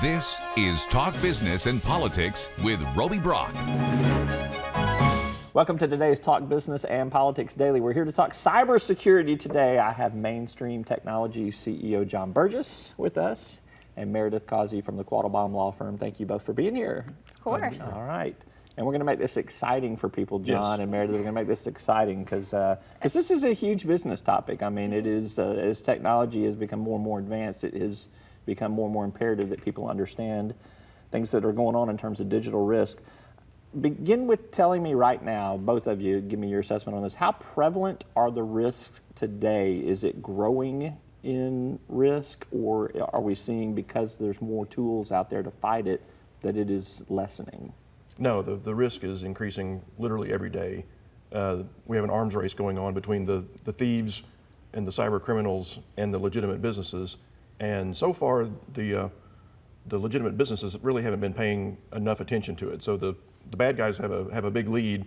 This is Talk Business and Politics with Roby Brock. Welcome to today's Talk Business and Politics Daily. We're here to talk cybersecurity today. I have Mainstream Technology CEO John Burgess with us and Meredith Causey from the Quattlebaum law firm. Thank you both for being here. Of course. All right. And we're going to make this exciting for people, John Yes. and Meredith. We're going to make this exciting because this is a huge business topic. I mean, it is, as technology has become more and more advanced, it has become more and more imperative that people understand things that are going on in terms of digital risk. Begin with telling me right now, both of you, give me your assessment on this. How prevalent are the risks today? Is it growing in risk, or are we seeing, because there's more tools out there to fight it, that it is lessening? No, the risk is increasing literally every day. We have an arms race going on between the thieves and the cyber criminals and the legitimate businesses. And so far, the legitimate businesses really haven't been paying enough attention to it. So the bad guys have a big lead,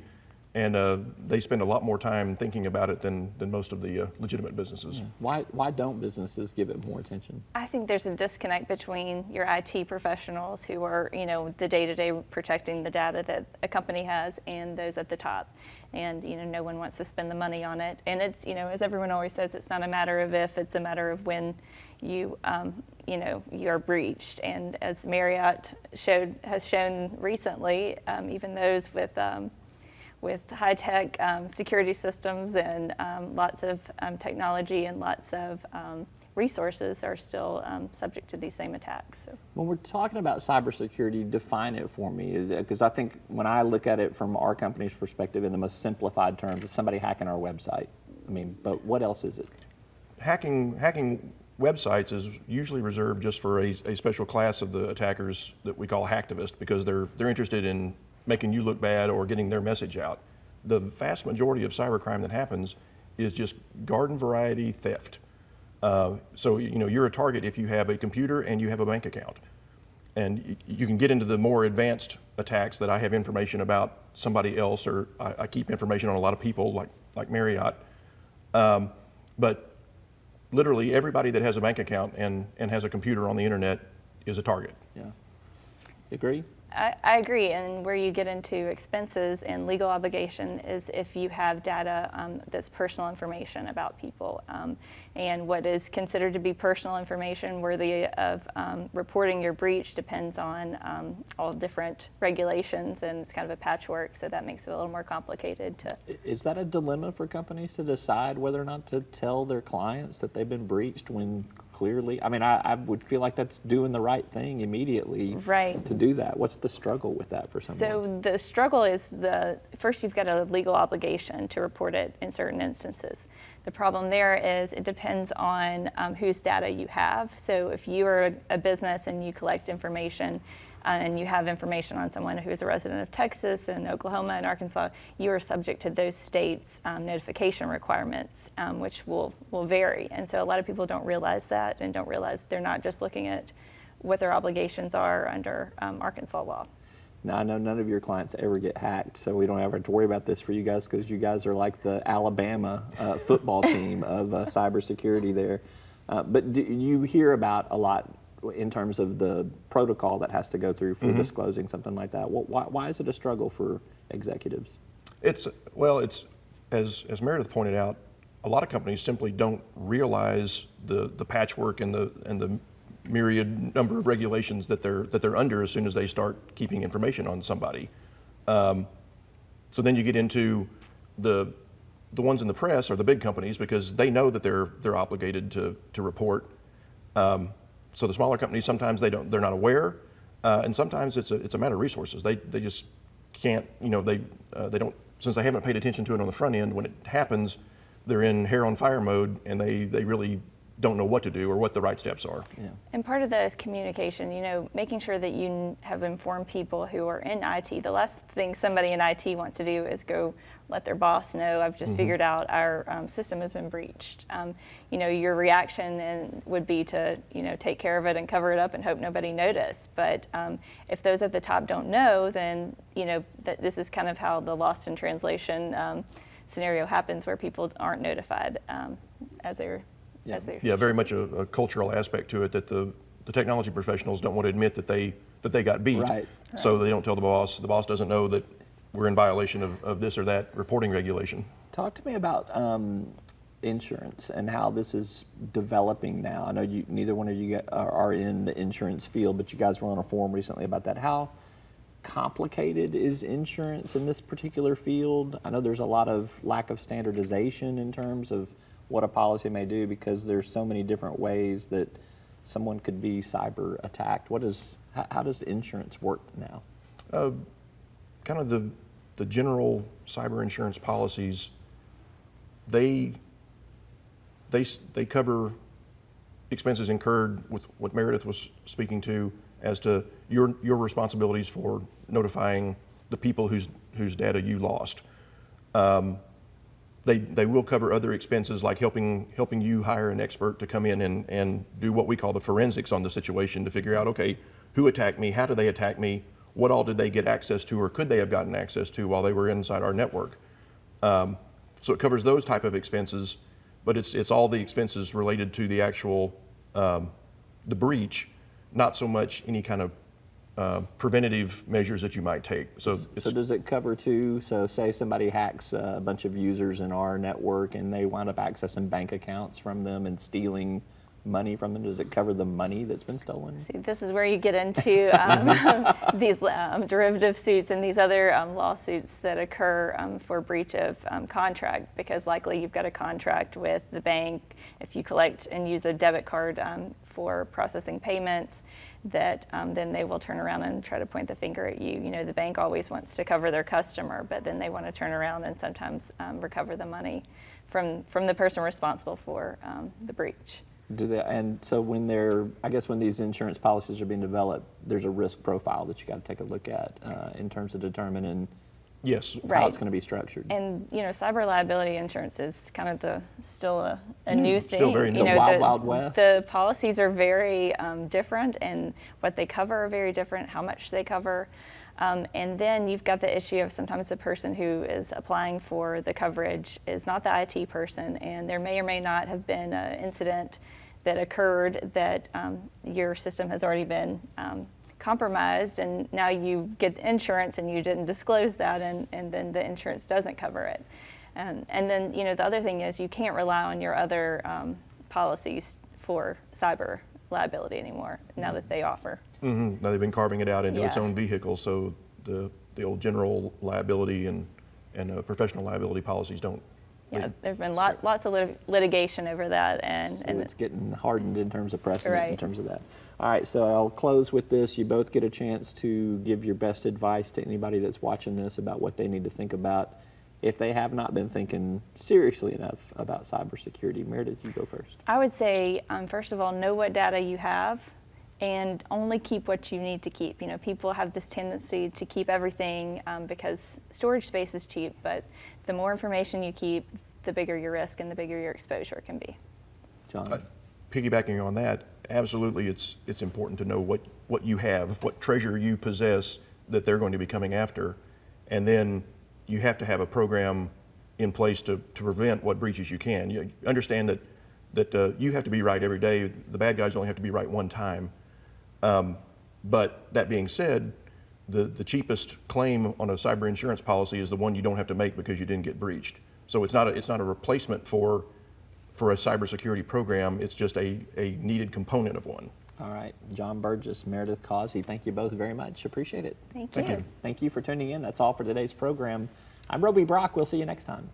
and they spend a lot more time thinking about it than most of the legitimate businesses. Yeah. Why don't businesses give it more attention? I think there's a disconnect between your IT professionals who are, the day-to-day protecting the data that a company has, and those at the top. And, no one wants to spend the money on it. And it's, as everyone always says, it's not a matter of if, it's a matter of when you are breached. And as Marriott has shown recently, even those with high-tech security systems and lots of technology and lots of resources are still subject to these same attacks. So. When we're talking about cybersecurity, define it for me, because I think when I look at it from our company's perspective in the most simplified terms, it's somebody hacking our website. I mean, but what else is it? Hacking websites is usually reserved just for a special class of the attackers that we call hacktivists, because they're interested in making you look bad or getting their message out. The vast majority of cybercrime that happens is just garden variety theft. So you're a target if you have a computer and you have a bank account. And you can get into the more advanced attacks that I have information about somebody else, or I keep information on a lot of people like Marriott. But literally everybody that has a bank account and has a computer on the internet is a target. Yeah. Agree? I agree, and where you get into expenses and legal obligation is if you have data that's personal information about people. And what is considered to be personal information worthy of reporting your breach depends on all different regulations, and it's kind of a patchwork, so that makes it a little more complicated. Is that a dilemma for companies to decide whether or not to tell their clients that they've been breached when clearly, I mean, I would feel like that's doing the right thing immediately to do that. What's the struggle with that for someone? So the struggle is first you've got a legal obligation to report it in certain instances. The problem there is it depends on whose data you have. So if you are a business and you collect information and you have information on someone who is a resident of Texas and Oklahoma and Arkansas, you are subject to those states' notification requirements, which will vary. And so a lot of people don't realize that, and don't realize they're not just looking at what their obligations are under Arkansas law. Now, I know none of your clients ever get hacked, so we don't ever have to worry about this for you guys, because you guys are like the Alabama football team of cybersecurity there. But do you hear about a lot in terms of the protocol that has to go through for disclosing something like that? Why is it a struggle for executives? It's as Meredith pointed out, a lot of companies simply don't realize the patchwork and the myriad number of regulations that they're under as soon as they start keeping information on somebody. So then you get into the ones in the press, or the big companies, because they know that they're obligated to report. So the smaller companies, sometimes they're not aware, and sometimes it's a matter of resources. They just can't, they don't, since they haven't paid attention to it on the front end. When it happens, they're in hair on fire mode, and they really don't know what to do or what the right steps are. Yeah. And part of that is communication, making sure that you have informed people who are in IT. The last thing somebody in IT wants to do is go let their boss know, I've just figured out our system has been breached. Your reaction would be to, take care of it and cover it up and hope nobody noticed. But if those at the top don't know, then, that this is kind of how the lost in translation scenario happens, where people aren't notified as they're. Yeah, very much a cultural aspect to it, that the the technology professionals don't want to admit that they got beat. Right. So they don't tell the boss. The boss doesn't know that we're in violation of this or that reporting regulation. Talk to me about insurance and how this is developing now. I know neither one of you are in the insurance field, but you guys were on a forum recently about that. How complicated is insurance in this particular field? I know there's a lot of lack of standardization in terms of what a policy may do because there's so many different ways that someone could be cyber attacked. How does insurance work now? Kind of the general cyber insurance policies, they cover expenses incurred with what Meredith was speaking to as to your responsibilities for notifying the people whose data you lost. They will cover other expenses like helping you hire an expert to come in and do what we call the forensics on the situation to figure out, okay, who attacked me, how did they attack me, what all did they get access to or could they have gotten access to while they were inside our network. So it covers those type of expenses, but it's all the expenses related to the actual, the breach, not so much any kind of preventative measures that you might take. So does it cover too, so say somebody hacks a bunch of users in our network and they wind up accessing bank accounts from them and stealing money from them, does it cover the money that's been stolen? See, this is where you get into these derivative suits and these other lawsuits that occur for breach of contract, because likely you've got a contract with the bank. If you collect and use a debit card for processing payments, that then they will turn around and try to point the finger at you. You know, the bank always wants to cover their customer, but then they want to turn around and sometimes recover the money from the person responsible for the breach. And so when when these insurance policies are being developed, there's a risk profile that you got to take a look at in terms of determining yes, how it's going to be structured. And you know, cyber liability insurance is kind of still a new thing. Still very new. You know, the wild west. The policies are very different, and what they cover are very different. How much they cover. And then you've got the issue of sometimes the person who is applying for the coverage is not the IT person, and there may or may not have been an incident that occurred that your system has already been compromised, and now you get insurance and you didn't disclose that, and then the insurance doesn't cover it. And then, you know, the other thing is you can't rely on your other policies for cyber liability anymore now that they offer. Mm-hmm. Now they've been carving it out into its Yeah. own vehicle, so the old general liability and professional liability policies don't. Yeah, there's been lots of litigation over that, and It's getting hardened in terms of precedent in Right. terms of that. All right, so I'll close with this. You both get a chance to give your best advice to anybody that's watching this about what they need to think about if they have not been thinking seriously enough about cybersecurity. Meredith, you go first. I would say, first of all, know what data you have and only keep what you need to keep. You know, people have this tendency to keep everything because storage space is cheap, but the more information you keep, the bigger your risk and the bigger your exposure can be. John? Piggybacking on that, absolutely it's important to know what you have, what treasure you possess that they're going to be coming after, and then you have to have a program in place to prevent what breaches you can. You understand that you have to be right every day. The bad guys only have to be right one time. But that being said, the cheapest claim on a cyber insurance policy is the one you don't have to make because you didn't get breached. So it's not a replacement for a cybersecurity program. It's just a needed component of one. All right, John Burgess, Meredith Causey, thank you both very much. Appreciate it. Thank you. Thank you for tuning in. That's all for today's program. I'm Roby Brock. We'll see you next time.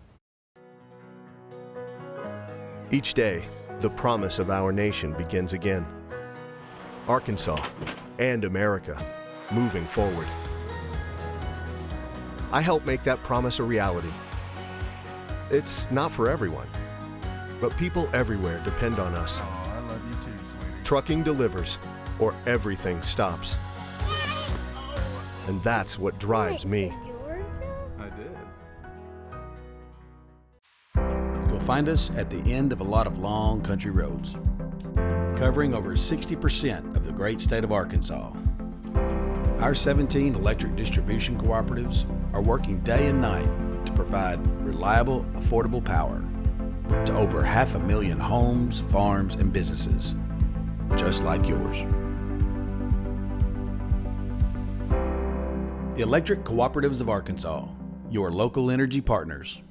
Each day, the promise of our nation begins again. Arkansas and America, moving forward. I help make that promise a reality. It's not for everyone, but people everywhere depend on us. Oh, I love you too, sweetie. Trucking delivers, or everything stops. And that's what drives me. I did. You'll find us at the end of a lot of long country roads, covering over 60% of the great state of Arkansas. Our 17 electric distribution cooperatives are working day and night to provide reliable, affordable power to over 500,000 homes, farms, and businesses, just like yours. The Electric Cooperatives of Arkansas, your local energy partners.